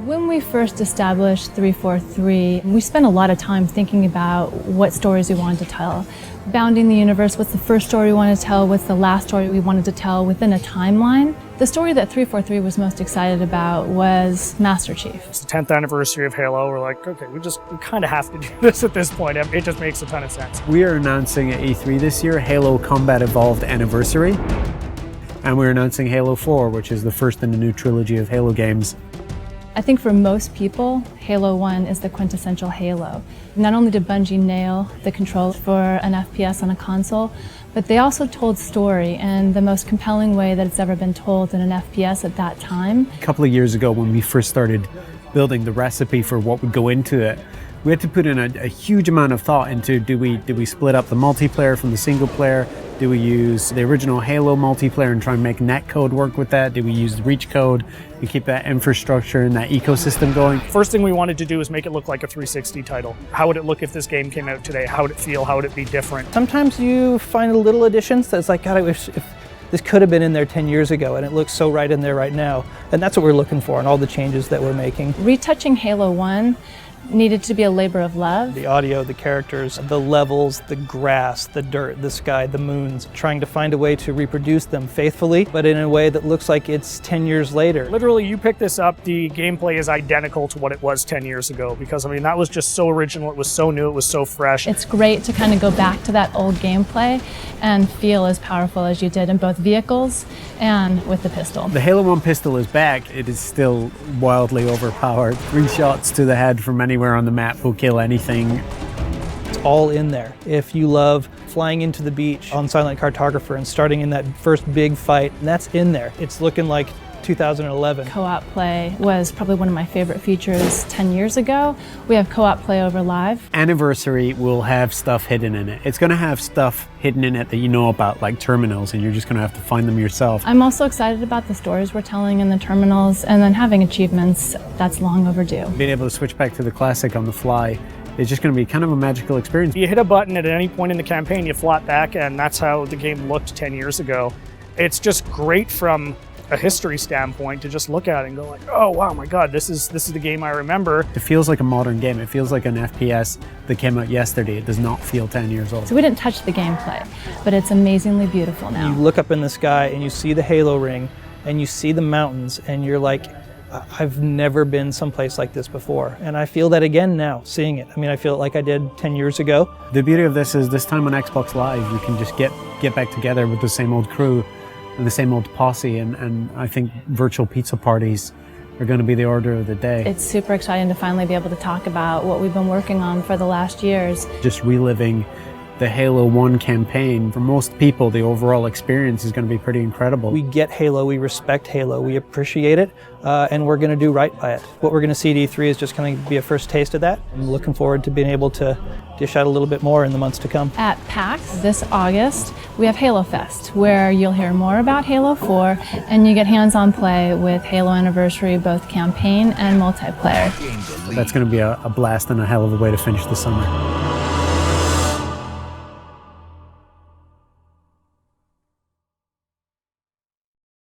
When we first established 343, we spent a lot of time thinking about what stories we wanted to tell. Bounding the universe, what's the first story we wanted to tell, what's the last story we wanted to tell within a timeline. The story that 343 was most excited about was Master Chief. It's the 10th anniversary of Halo. We're like, okay, we kind of have to do this at this point. It just makes a ton of sense. We are announcing at E3 this year Halo Combat Evolved Anniversary. And we're announcing Halo 4, which is the first in the new trilogy of Halo games. I think for most people, Halo 1 is the quintessential Halo. Not only did Bungie nail the controls for an FPS on a console, but they also told story in the most compelling way that it's ever been told in an FPS at that time. A couple of years ago when we first started building the recipe for what would go into it, we had to put in a huge amount of thought into do we split up the multiplayer from the single player? Do we use the original Halo multiplayer and try and make netcode work with that? Do we use the reach code and keep that infrastructure and that ecosystem going? First thing we wanted to do is make it look like a 360 title. How would it look if this game came out today? How would it feel? How would it be different? Sometimes you find little additions that's like, God, I wish if this could have been in there 10 years ago, and it looks so right in there right now. And that's what we're looking for in all the changes that we're making. Retouching Halo 1 needed to be a labor of love. The audio, the characters, the levels, the grass, the dirt, the sky, the moons, trying to find a way to reproduce them faithfully, but in a way that looks like it's 10 years later. Literally, you pick this up, the gameplay is identical to what it was 10 years ago, because I mean, that was just so original, it was so new, it was so fresh. It's great to kind of go back to that old gameplay and feel as powerful as you did in both vehicles and with the pistol. The Halo 1 pistol is back. It is still wildly overpowered. 3 shots to the head from anywhere on the map will kill anything. It's all in there. If you love flying into the beach on Silent Cartographer and starting in that first big fight, that's in there. It's looking like 2011. Co-op play was probably one of my favorite features 10 years ago. We have co-op play over live. Anniversary will have stuff hidden in it. It's going to have stuff hidden in it that you know about, like terminals, and you're just going to have to find them yourself. I'm also excited about the stories we're telling in the terminals, and then having achievements. That's long overdue. Being able to switch back to the classic on the fly is just going to be kind of a magical experience. You hit a button at any point in the campaign, you flop back, and that's how the game looked 10 years ago. It's just great from a history standpoint to just look at it and go like, oh wow, my God, this is the game I remember. It feels like a modern game. It feels like an FPS that came out yesterday. It does not feel 10 years old. So we didn't touch the gameplay, but it's amazingly beautiful now. You look up in the sky and you see the Halo ring and you see the mountains and you're like, I've never been someplace like this before. And I feel that again now, seeing it. I mean, I feel it like I did 10 years ago. The beauty of this is this time on Xbox Live, you can just get back together with the same old crew and the same old posse, and I think virtual pizza parties are going to be the order of the day. It's super exciting to finally be able to talk about what we've been working on for the last years. Just reliving the Halo 1 campaign. For most people, the overall experience is going to be pretty incredible. We get Halo, we respect Halo, we appreciate it, and we're going to do right by it. What we're going to see at E3 is just going to be a first taste of that. I'm looking forward to being able to dish out a little bit more in the months to come. At PAX this August, we have Halo Fest, where you'll hear more about Halo 4, and you get hands-on play with Halo Anniversary, both campaign and multiplayer. That's going to be a blast and a hell of a way to finish the summer.